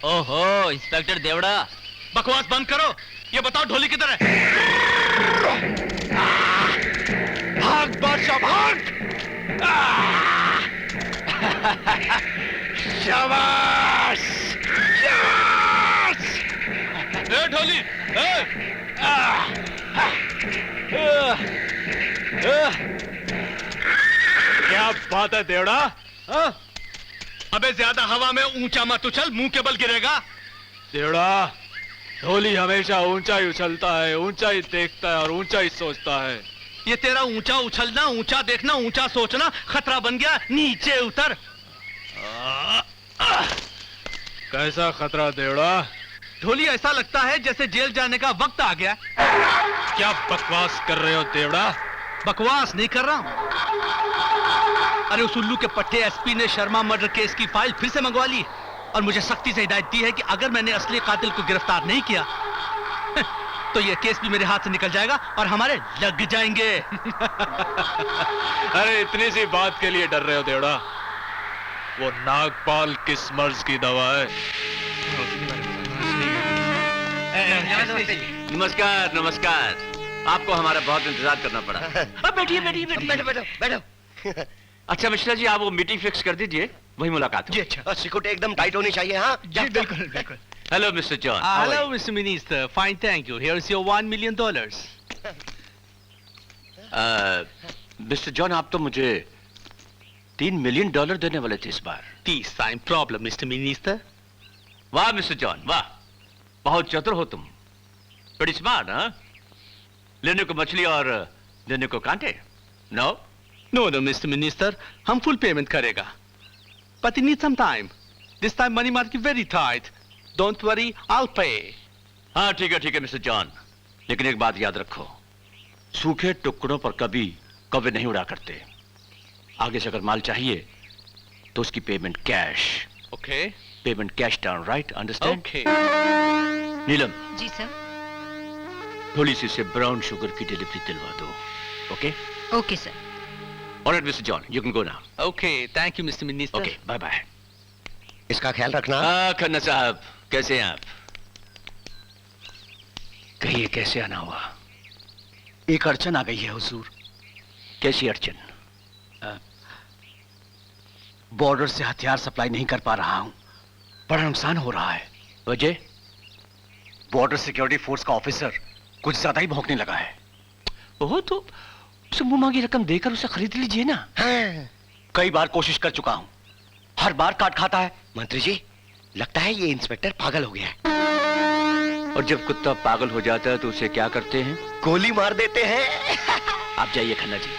ओहो इंस्पेक्टर देवड़ा, बकवास बंद करो। ये बताओ ढोली किधर है? भाग बादशाह भाग। शाबाश शाबाश। ए ढोली क्या बात है देवड़ा? अबे ज्यादा हवा में ऊंचा मत उछल, मुंह के बल गिरेगा। देवड़ा, ढोली हमेशा ऊंचा ही उछलता है, ऊंचा ही देखता है और ऊंचा ही सोचता है। ये तेरा ऊंचा उछलना, ऊंचा देखना, ऊंचा सोचना खतरा बन गया। नीचे उतर। कैसा खतरा देवड़ा? ढोली ऐसा लगता है जैसे जेल जाने का वक्त आ गया। क्या बकवास कर रहे हो देवड़ा? बकवास नहीं कर रहा हूं। अरे उस उल्लू के पट्टे एसपी ने शर्मा मर्डर केस की फाइल फिर से मंगवा ली और मुझे सख्ती से हिदायत दी है कि अगर मैंने असली कातिल को गिरफ्तार नहीं किया तो यह केस भी मेरे हाथ से निकल जाएगा और हमारे लग जाएंगे। अरे इतनी सी बात के लिए डर रहे हो देवड़ा? वो नागपाल किस मर्ज की दवा है? नमस्कार नमस्कार, आपको हमारा बहुत इंतजार करना पड़ा। बैठिए बैठिए बैठो बैठो बैठो। अच्छा मिश्रा जी, आप वो मीटिंग फिक्स कर दीजिए, वही मुलाकात हो। जी अच्छा। सिक्योरिटी एकदम टाइट होनी चाहिए। हाँ जी बिल्कुल बिल्कुल। Hello mister John. Hello mister minister, fine thank you. Here is your $1 million। Mister John, आप तो मुझे $3 million देने वाले थे इस बार। This time problem, Mr. Minister। वाह मिस्टर जॉन वाह, बहुत चतुर हो तुम। बड़ी स्मार्ट। हाँ, लेने को मछली और देने को कांटे। No No, Mr. Minister, हम full payment करेगा। But it needs some time. This time money market very tight. Don't worry, I'll pay। हाँ ठीक है मिस्टर जॉन, लेकिन एक बात याद रखो, सूखे टुकड़ों पर कभी कौवे नहीं उड़ा करते। आगे से अगर माल चाहिए तो उसकी payment cash. Okay? Payment cash down, राइट? अंडरस्टैंड? Okay। नीलम, जी सर। थोड़ी सी से ब्राउन शुगर की डिलीवरी दिलवा दो। Okay? Okay sir. All right Mister John, you can go now. Okay, thank you, Mr. Minister। Okay, bye bye. इसका ख्याल रखना। हाँ खन्ना साहब, कैसे हैं आप? कहिए कैसे आना हुआ? एक अड़चन आ गई है हुजूर। कैसी अड़चन? बॉर्डर से हथियार सप्लाई नहीं कर पा रहा हूं, बड़ा नुकसान हो रहा है। वजह? बॉर्डर सिक्योरिटी फोर्स का ऑफिसर कुछ ज्यादा ही भौंकने लगा है। ओह, तो उसे मुंह मांगी रकम देकर उसे खरीद लीजिए ना। हाँ। कई बार कोशिश कर चुका हूं, हर बार काट खाता है। मंत्री जी, लगता है ये इंस्पेक्टर पागल हो गया है। और जब कुत्ता पागल हो जाता है तो उसे क्या करते हैं? गोली मार देते हैं। आप जाइए खन्ना जी,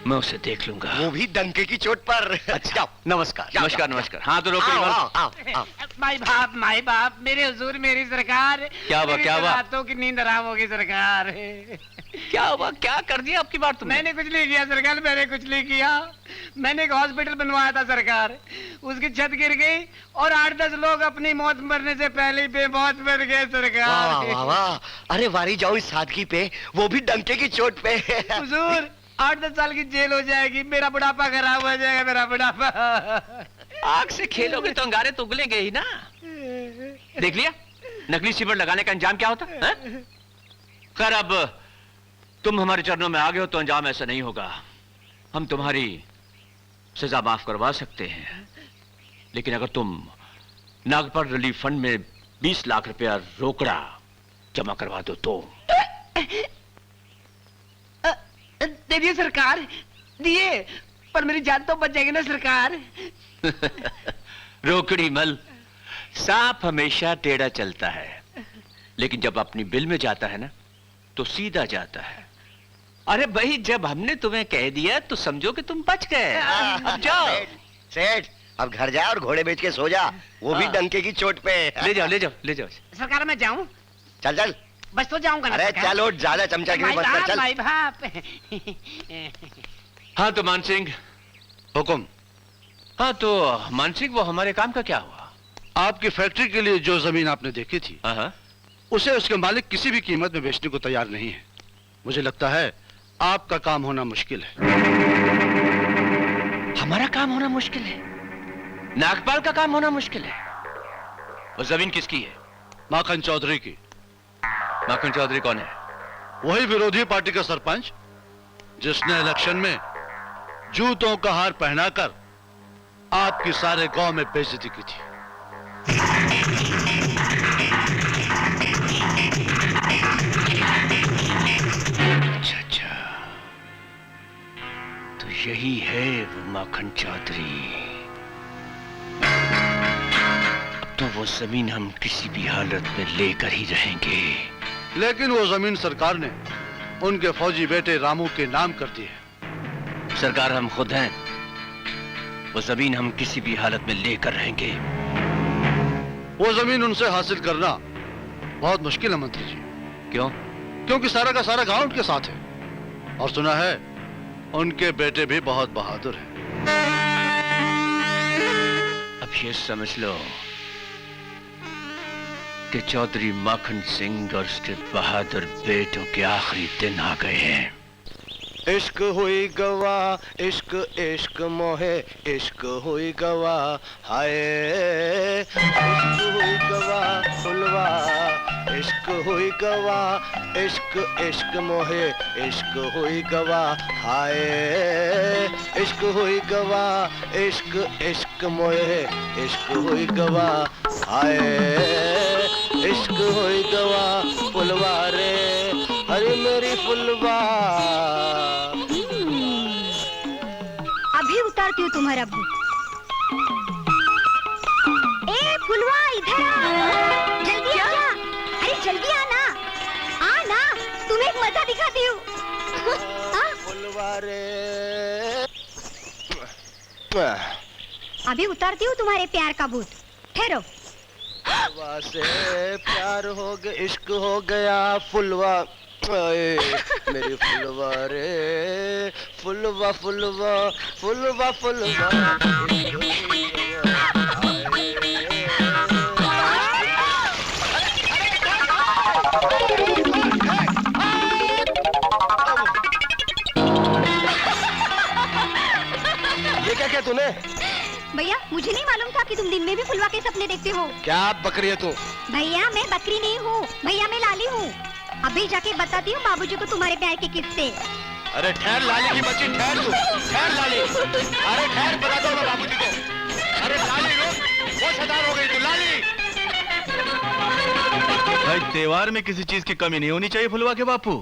मैं उसे देख लूंगा। वो भी डंके की चोट पर। अच्छा, नमस्कार। नमस्कार नमस्कार। हाँ तो रोको। माई बाप मेरे हुजूर, मेरी सरकार। क्या हुआ, क्या हुआ? रातों की नींद हराम होगी सरकार। क्या हुआ, क्या कर दिया आपकी बात तुमने? मैंने कुछ नहीं किया सरकार, मैंने कुछ नहीं किया। मैंने एक हॉस्पिटल बनवाया था सरकार, उसकी छत गिर गई और 8-10 लोग अपनी मौत मरने से पहले ही बेमौत मर गए सरकार। वाह वाह वाह, अरे वारी जाऊं इस सादगी पे, वो भी डंके की चोट पे। हुजूर 8-10 साल की जेल हो जाएगी, मेरा बुढ़ापा खराब हो जाएगा, मेरा बुढ़ापा। आग से खेलोगे तो अंगारे तो उगलेंगे ही ना। देख लिया नकली सिमर लगाने का अंजाम क्या होता है? खैर, अब तुम हमारे चरणों में आ गए हो तो अंजाम ऐसा नहीं होगा। हम तुम्हारी सजा माफ करवा सकते हैं, लेकिन अगर तुम नागपाल रिलीफ फंड में 20 लाख रुपया रोकड़ा जमा करवा दो तो। दे दिए सरकार, दिए, पर मेरी जान तो बच जाएगी ना सरकार। रोकड़ी मल, सांप हमेशा टेढ़ा चलता है, लेकिन जब अपनी बिल में जाता है ना तो सीधा जाता है। अरे भाई, जब हमने तुम्हें कह दिया तो समझो कि तुम बच गए। अब जाओ। सेठ, अब घर जा और घोड़े बेच के सो जा, वो भी डंके की चोट पे। ले जाओ ले जाओ ले जाओ। सरकार मैं जाऊं? चल चल। बस तो जाऊंगा ना। अरे चलो, ज्यादा चमचागिरी मत कर, चल। भाई बाप। हाँ तो मान सिंह, हुकुम। हाँ तो मान सिंह, वो हमारे काम का क्या हुआ? आपकी फैक्ट्री के लिए जो जमीन आपने देखी थी, हाँ, उसे उसके मालिक किसी भी कीमत में बेचने को तैयार नहीं है। मुझे लगता है आपका काम होना मुश्किल है। हमारा काम होना मुश्किल है? नागपाल का काम होना मुश्किल है? वो जमीन किसकी है? माखन चौधरी की। माखन चौधरी कौन है? वही विरोधी पार्टी का सरपंच जिसने इलेक्शन में जूतों का हार पहनाकर आपकी सारे गांव में बेइज्जती की थी। अच्छा, तो यही है वो माखन चौधरी। अब तो वो जमीन हम किसी भी हालत में लेकर ही रहेंगे। लेकिन वो जमीन सरकार ने उनके फौजी बेटे रामू के नाम कर दी है। सरकार हम खुद हैं। वो जमीन हम किसी भी हालत में लेकर रहेंगे। वो जमीन उनसे हासिल करना बहुत मुश्किल है मंत्री जी। क्यों? क्योंकि सारा का सारा गांव उनके साथ है, और सुना है उनके बेटे भी बहुत बहादुर हैं। अब ये समझ लो कि चौधरी माखन सिंह और उसके बहादुर बेटों के आखिरी दिन आ गए हैं। इश्क हुई गवा, इश्क इश्क मोहे, इश्क हुई गवा, हाय इश्क हुई गवा फुलवा, इश्क हुई गवा, इश्क इश्क मोहे, इश्क हुई गवा, हाय इश्क हुई गवा, इश्क इश्क मोहे, इश्क हुई गवा, हाय इश्क हुई गवा फुलवा रे, हरी मेरी फुलवा। अभी उतारती हूँ तुम्हारा भूत। ए फुलवा इधर आ, जल्दी आ जा। अरे जल्दी आना, आना, तुम्हें एक मजा दिखाती हूँ। फुलवा रे। अभी उतारती हूँ तुम्हारे प्यार का भूत, ठहरो। फुलवा से प्यार हो गया, इश्क हो गया फुलवा, मेरी फुलवा रे, फुलवा फुलवा फुलवा फुलवा। ये क्या किया तूने? भैया मुझे नहीं मालूम था कि तुम दिन में भी फुलवा के सपने देखते हो। क्या बकरी है तू? भैया मैं बकरी नहीं हूँ, भैया मैं लाली हूँ। अभी जाके बताती हूँ बाबूजी को तुम्हारे प्यार के किस्से। अरे ठहर लाली की बच्ची, ठहर तू, ठहर लाली। अरे ठहर, बता दो मैं बाबूजी को। अरे लाली रुक, वो सदार हो गई तू लाली। भाई त्योहार में किसी चीज की कमी नहीं होनी चाहिए फुलवा के बापू।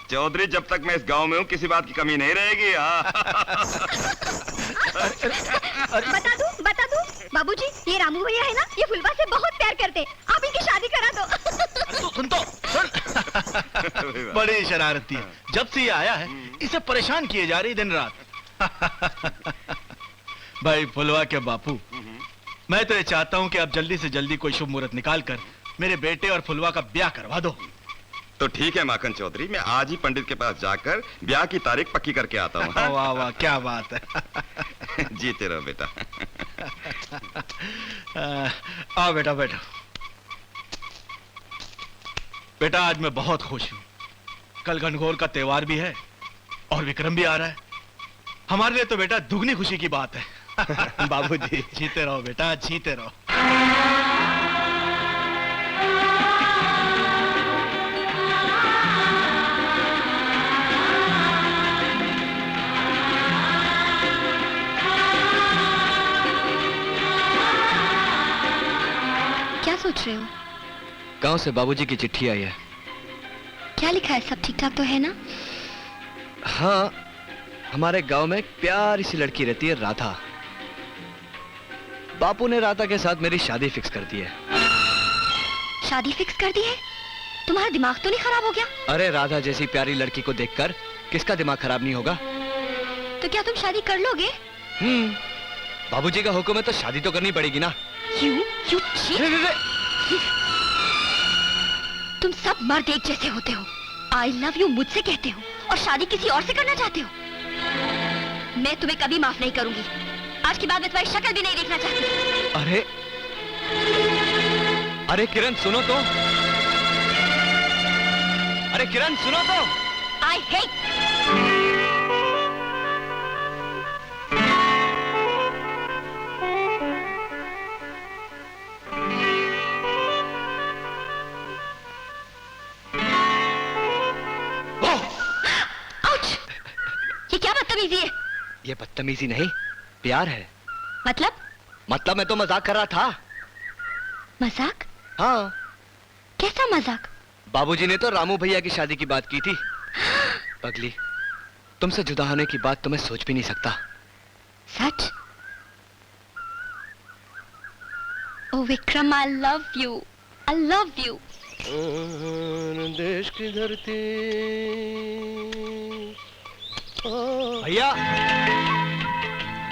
चौधरी जब तक मैं इस गांव में हूँ किसी बात की कमी नहीं रहेगी। बता दूं बाबूजी, ये रामू भैया है ना, ये फुलवा से बहुत प्यार करते, आप इनकी शादी करा दो। सुन बड़ी शरारती है, जब से ये आया है इसे परेशान किए जा रही दिन रात। भाई फुलवा के बापू, मैं तो ये चाहता हूँ कि आप जल्दी से जल्दी कोई शुभ मुहूर्त निकाल कर मेरे बेटे और फुलवा का ब्याह करवा दो। तो ठीक है माखन चौधरी, मैं आज ही पंडित के पास जाकर ब्याह की तारीख पक्की करके आता हूँ। वाह वाह क्या बात है। जीते रहो बेटा। आओ बेटा बैठो। बेटा आज मैं बहुत खुश हूँ, कल घनघोर का त्योहार भी है और विक्रम भी आ रहा है। हमारे लिए तो बेटा दुगनी खुशी की बात है। बाबूजी जीते रहो बेटा, जीते रहो। क्या सोच रहे हो? गांव से बाबूजी की चिट्ठी आई है। क्या लिखा है? सब ठीक ठाक तो है ना? हाँ, हमारे गांव में एक प्यारी सी लड़की रहती है राधा। बापू ने राधा के साथ मेरी शादी फिक्स कर दी है। शादी फिक्स कर दी है? तुम्हारा दिमाग तो नहीं खराब हो गया? अरे राधा जैसी प्यारी लड़की को देखकर किसका दिमाग खराब नहीं होगा? तो क्या तुम शादी कर लोगे? बाबूजी का हुक्म है तो शादी तो करनी पड़ेगी ना। You cheat? तुम सब मर्द एक जैसे होते हो। आई लव यू मुझसे कहते हो और शादी किसी और से करना चाहते हो। मैं तुम्हें कभी माफ नहीं करूंगी। आज के बाद मैं तुम्हारी शक्ल भी नहीं देखना चाहती। अरे अरे किरण सुनो तो। अरे किरण सुनो तो। I hate. बदतमीजी नहीं, प्यार है। मतलब मैं तो मजाक कर रहा था। मजाक? हाँ, कैसा मजाक? बाबूजी ने तो रामू भैया की शादी की बात की थी। पगली, तुमसे जुदा होने की बात तो मैं सोच भी नहीं सकता। सच? ओ Vikram, I love you, I love you. देश की धरती। भैया,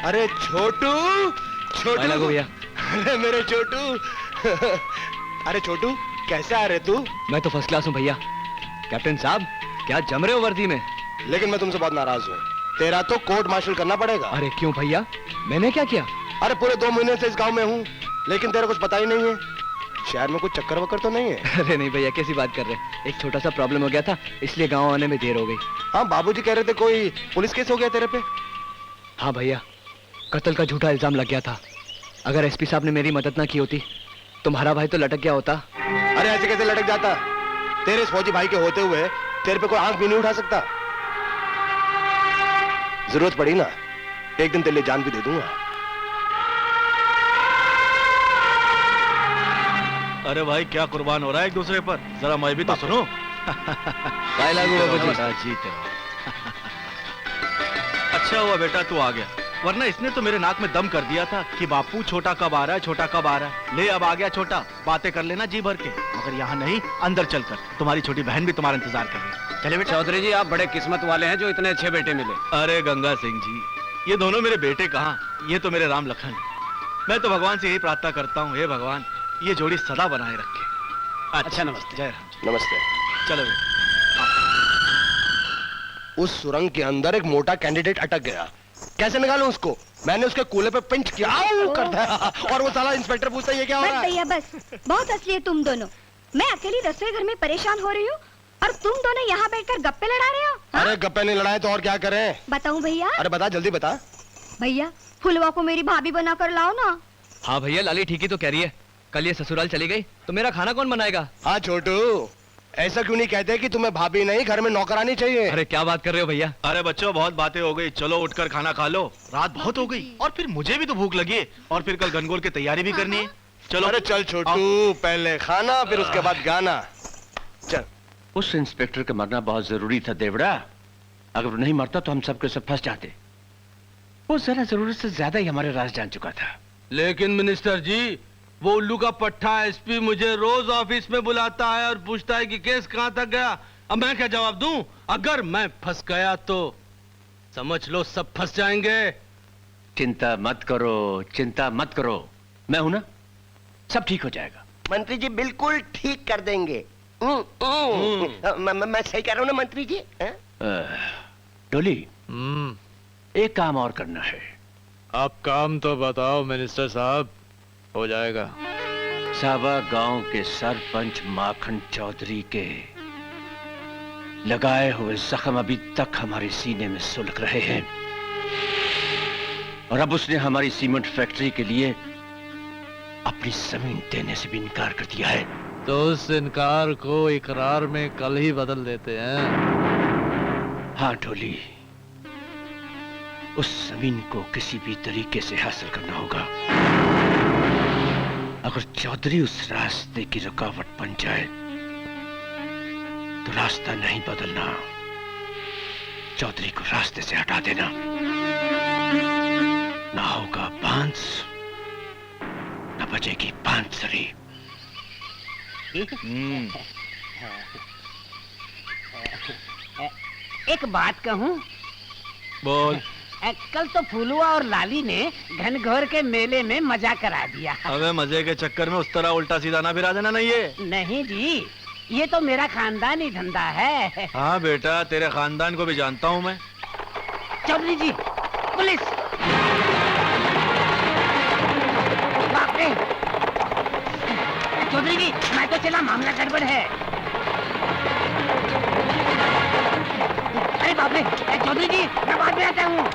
अरे छोटू, छोटू लगो भैया। अरे मेरे छोटू। अरे छोटू, कैसे आ रहे तू? मैं तो फर्स्ट क्लास हूँ भैया। कैप्टन साहब, क्या जम रहे हो वर्दी में? लेकिन मैं तुमसे बहुत नाराज हूँ। तेरा तो कोर्ट मार्शल करना पड़ेगा। अरे क्यों भैया, मैंने क्या किया? अरे पूरे 2 महीने से इस गांव में हूँ, लेकिन तेरा कुछ पता ही नहीं है। शहर में कुछ चक्कर वक्कर तो नहीं है? अरे नहीं भैया, कैसी बात कर रहे हैं? एक छोटा सा प्रॉब्लम हो गया था, इसलिए गांव आने में देर हो गई। हाँ, बाबूजी कह रहे थे कोई पुलिस केस हो गया तेरे पे। हाँ भैया, कत्ल का झूठा इल्जाम लग गया था। अगर एसपी साहब ने मेरी मदद ना की होती, तुम्हारा भाई तो लटक गया होता। अरे ऐसे कैसे लटक जाता? तेरे इस फौजी भाई के होते हुए तेरे पे कोई आंख भी नहीं उठा सकता। जरूरत पड़ी ना, एक दिन तेरे लिए जान भी दे दूंगा। अरे भाई क्या कुर्बान हो रहा है एक दूसरे पर, जरा मैं भी तो सुनो। अच्छा हुआ बेटा तू आ गया, वरना इसने तो मेरे नाक में दम कर दिया था कि बापू छोटा कब आ रहा है, छोटा कब आ रहा है। ले अब आ गया छोटा, बातें कर लेना जी भर के, मगर यहाँ नहीं, अंदर चलकर। तुम्हारी छोटी बहन भी तुम्हारा इंतजार कर रही है। चले बेटा। चौधरी जी, आप बड़े किस्मत वाले हैं जो इतने अच्छे बेटे मिले। अरे गंगा सिंह जी, ये दोनों मेरे बेटे कहाँ, ये तो मेरे राम लखन। मैं तो भगवान से यही प्रार्थना करता हूँ, हे भगवान ये जोड़ी सदा बनाए रखे। अच्छा नमस्ते। जय राम जी। नमस्ते। चलो बेटा। उस सुरंग के अंदर एक मोटा कैंडिडेट अटक गया, कैसे निकालूं उसको? मैंने उसके कूले पे पिंच किया, आऊ करता है, और वो साला इंस्पेक्टर पूछता है ये क्या हो रहा है? भैया बस, बहुत असली है तुम दोनों। मैं अकेली रसोई घर में परेशान हो रही हूँ और तुम दोनों यहाँ बैठकर गप्पे लड़ा रहे हो। हाँ? अरे गप्पे नहीं लड़ाए तो और क्या करें? बताऊं भैया? अरे बता, जल्दी बता। भैया, फुलवा को मेरी भाभी बना कर लाओ ना। हाँ भैया, लाली ठीक ही तो कह रही है। कल ये ससुराल चली गई तो मेरा खाना कौन बनाएगा? हाँ छोटू, ऐसा क्यों नहीं कहते कि तुम्हें भाभी नहीं घर में नौकरानी चाहिए? अरे क्या बात कर रहे हो भैया? अरे बच्चों बहुत बातें हो गई, चलो उठकर खाना खा लो, रात बहुत हो गई और फिर मुझे भी तो भूख लगी है और फिर कल गनगौर की तैयारी भी करनी है। चलो। अरे चल छोटू, पहले खाना फिर उसके बाद गाना। चल। उस इंस्पेक्टर का मरना बहुत जरूरी था देवड़ा। अगर वो नहीं मरता तो हम सब के सब फंस जाते। वो जरा जरूरत से ज्यादा ही हमारे राज जान चुका था। लेकिन मिनिस्टर जी, वो उल्लू का पट्टा एसपी मुझे रोज ऑफिस में बुलाता है और पूछता है कि केस कहां तक गया। अब मैं क्या जवाब दूं? अगर मैं फंस गया तो समझ लो सब फंस जाएंगे। चिंता मत करो, चिंता मत करो, मैं हूं ना, सब ठीक हो जाएगा। मंत्री जी बिल्कुल ठीक कर देंगे। मैं सही कह रहा हूँ ना मंत्री जी? डोली, एक काम और करना है। आप काम तो बताओ मिनिस्टर साहब, हो जाएगा। साबा गांव के सरपंच माखन चौधरी के लगाए हुए जख्म अभी तक हमारे सीने में सुलग रहे हैं और अब उसने हमारी सीमेंट फैक्ट्री के लिए अपनी जमीन देने से भी इनकार कर दिया है। तो उस इनकार को इकरार में कल ही बदल देते हैं। हाँ ढोली, उस जमीन को किसी भी तरीके से हासिल करना होगा। अगर चौधरी उस रास्ते की रुकावट बन जाए तो रास्ता नहीं बदलना, चौधरी को रास्ते से हटा देना। ना होगा बांस, ना बचेगी बांसुरी। एक बात कहूं? बोल। कल तो फूलुआ और लाली ने घनघोर के मेले में मजा करा दिया। अबे मजे के चक्कर में उस तरह उल्टा सीधा ना फिरा देना। नहीं ये नहीं जी, ये तो मेरा खानदानी धंधा है। हाँ बेटा, तेरे खानदान को भी जानता हूँ मैं। चौधरी जी, पुलिस! बाप रे! चौधरी जी, मैं तो चला, मामला गड़बड़ है। अरे बाप रे! चौधरी जी, मैं बाद में आता हूँ।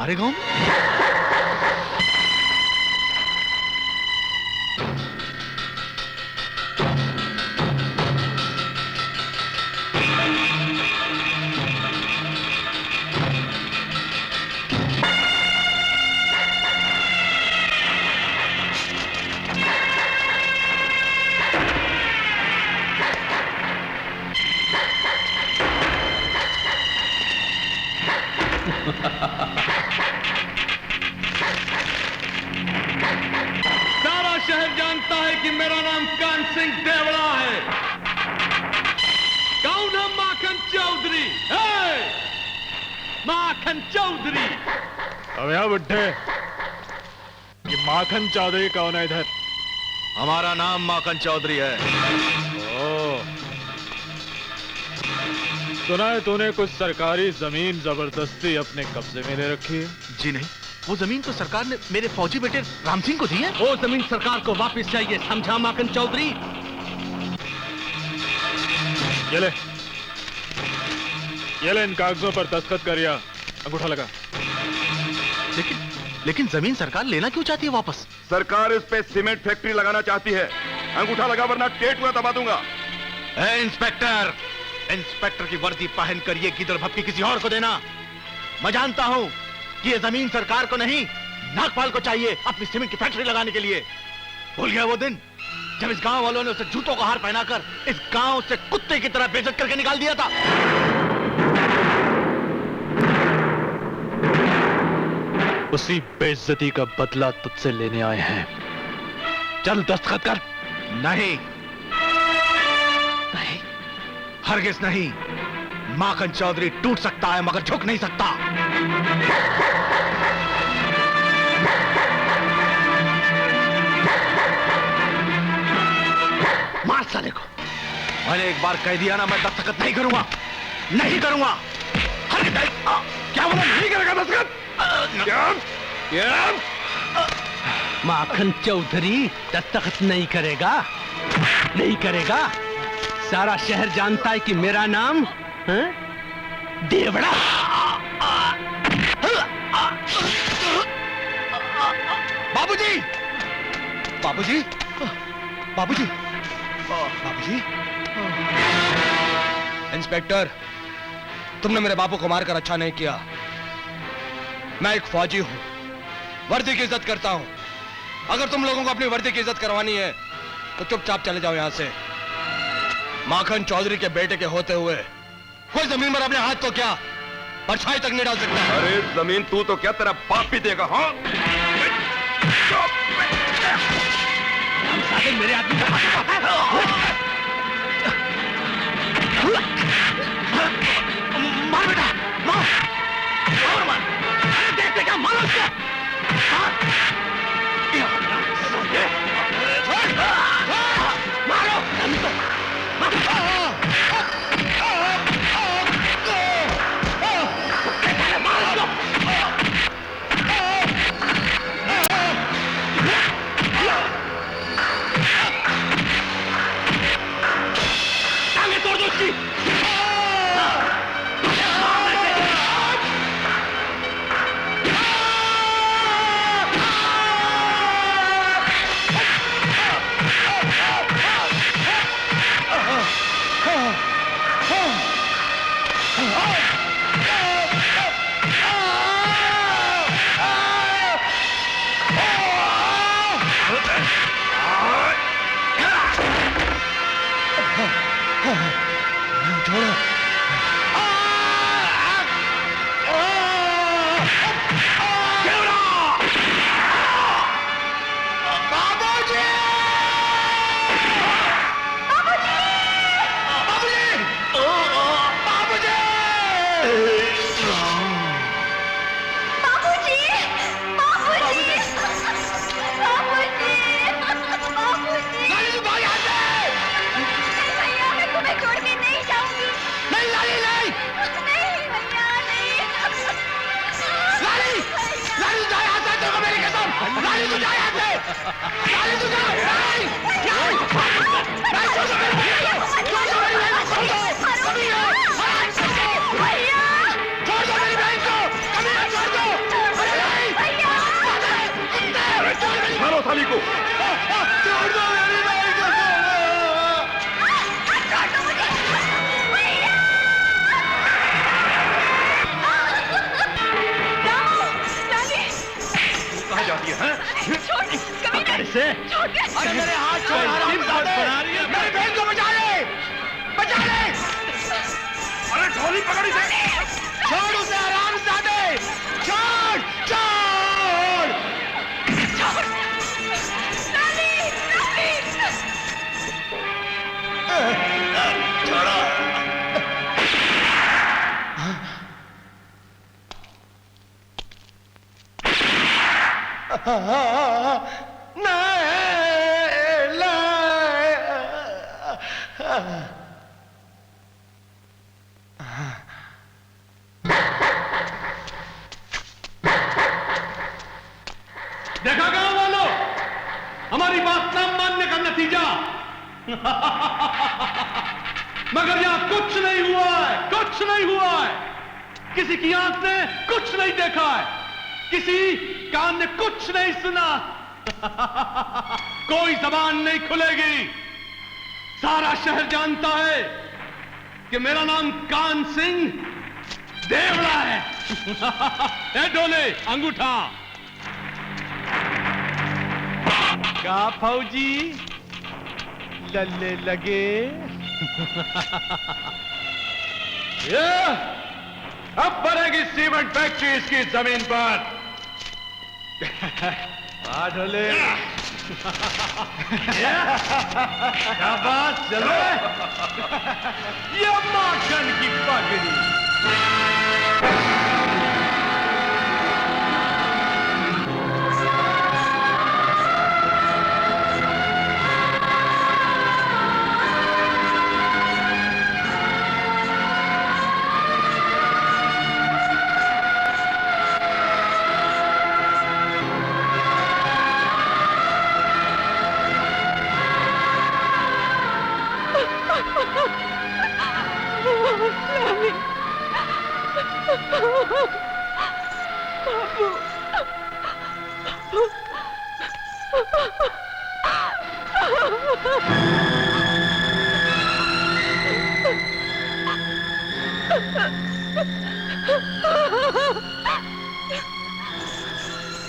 हमारे गांव में? सारा शहर जानता है कि मेरा नाम कान सिंह देवड़ा है। कौन है माखन चौधरी? माखन चौधरी। अब यहाँ बुड्ढे, ये माखन चौधरी कौन है इधर? हमारा नाम माखन चौधरी है। सुना है तूने कुछ सरकारी जमीन जबरदस्ती अपने कब्जे में ले रखी है? जी नहीं, वो जमीन तो सरकार ने मेरे फौजी बेटे राम सिंह को दी है। वो जमीन सरकार को वापस चाहिए, समझा माखन चौधरी? ये ले इन कागजों पर दस्तखत करिया, अंगूठा लगा। लेकिन जमीन सरकार लेना क्यों चाहती है वापस? सरकार इस पे सीमेंट फैक्ट्री लगाना चाहती है। अंगूठा लगा वरना टेटुआ दबा दूंगा। इंस्पेक्टर, इंस्पेक्टर की वर्दी पहनकर ये गिदड़ भपकी किसी और को देना। मैं जानता हूं कि ये जमीन सरकार को नहीं, नागपाल को चाहिए अपनी सीमेंट की फैक्ट्री लगाने के लिए। भूल गया वो दिन जब इस गांव वालों ने उसे जूतों का हार पहनाकर इस गांव से कुत्ते की तरह बेइज्जत करके निकाल दिया था। उसी बेइज्जती का बदला तुझसे लेने आए हैं। चल दस्तखत कर। नहीं नहीं, हरगिज नहीं। माखन चौधरी टूट सकता है मगर झुक नहीं सकता। मार साले को। मैंने एक बार कह दिया ना, मैं दस्तखत नहीं करूंगा, नहीं करूंगा। हरगिज नहीं। क्या बोला? नहीं करेगा दस्तखत? माखन चौधरी दस्तखत नहीं करेगा, नहीं करेगा। सारा शहर जानता है कि मेरा नाम देवड़ा। बाबूजी, बाबूजी, बाबूजी, बाबूजी। इंस्पेक्टर, तुमने मेरे बापू को मारकर अच्छा नहीं किया। मैं एक फौजी हूं, वर्दी की इज्जत करता हूं। अगर तुम लोगों को अपनी वर्दी की इज्जत करवानी है तो चुपचाप चले जाओ यहां से। माखन चौधरी के बेटे के होते हुए कोई जमीन पर अपने हाथ तो क्या परछाई तक नहीं डाल सकता। अरे जमीन तू तो क्या, तेरा बाप भी देगा। हाँ, मेरे आदमी का मार बेटा, मार, और मार। अरे देखते क्या, मारो उसको। मारो, टांगे तोड़ दो उसकी। देखा गांव वालों, हमारी बात न मानने का नतीजा। मगर यहां कुछ नहीं हुआ है, कुछ नहीं हुआ है। किसी की आंख ने कुछ नहीं देखा है, किसी कान ने कुछ नहीं सुना। कोई जबान नहीं खुलेगी। सारा शहर जानता है कि मेरा नाम कान सिंह देवड़ा है। ए डोले, अंगूठा। का फौजी लल्ले लगे। अब बनेगी सीमेंट फैक्ट्री इसकी जमीन पर। ढोले शाबाश, चलो। ये माखन की पगड़ी।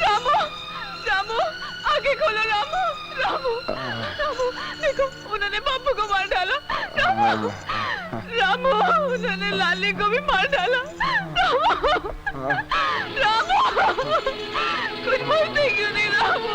रामू, रामू, आगे खोलो रामू, रामू, रामू, देखो उन्होंने बापू को मार डाला। रामू, रामू, उन्होंने लाली को भी मार डाला। रामू, रामू, कुछ बोलते क्यों नहीं रामू?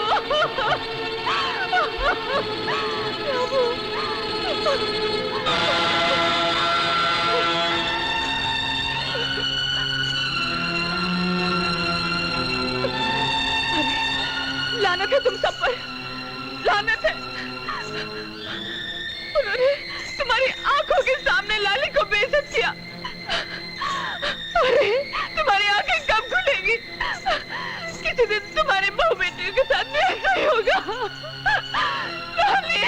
लानत है तुम सब पर, लानत है। उन्होंने तुम्हारी आंखों के सामने लाली को बेइज्जत किया। अरे तुम्हारी आंखें कब खुलेगी? किसी दिन तुम्हारे बहू बेटियों के साथ भी ऐसा ही होगा। लाली,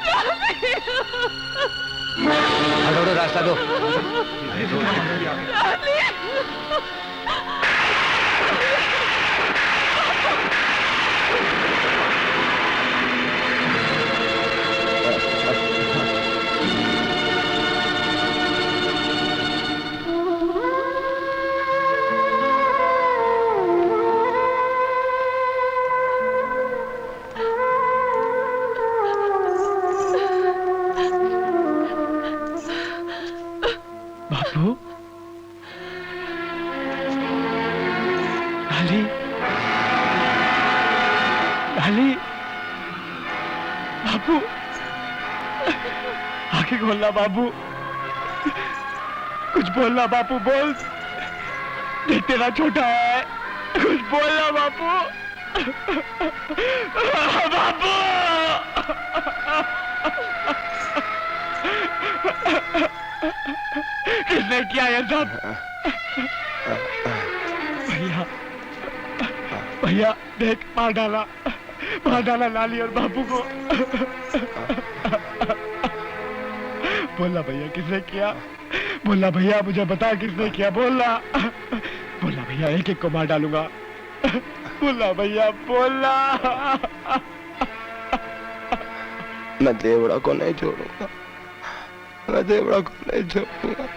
लाली, हटो, रास्ता दो। लाली, बापू, लाली, लाली, बापू, आंखें खोलना बाबू, कुछ बोलना बापू, बोल। देख तेरा छोटा है, कुछ बोलना बापू। बापू, किसने किया ये सब? भैया, भैया देख, मार डाला लाली और बापू को। बोलना भैया, किसने किया? बोलना भैया, मुझे बता किसने किया? बोलना, बोलना भैया, एक एक को मार डालूंगा। बोलना भैया, बोलना। मैं देवड़ा को नहीं छोड़ूंगा, मैं देवड़ा को नहीं छोड़ूंगा।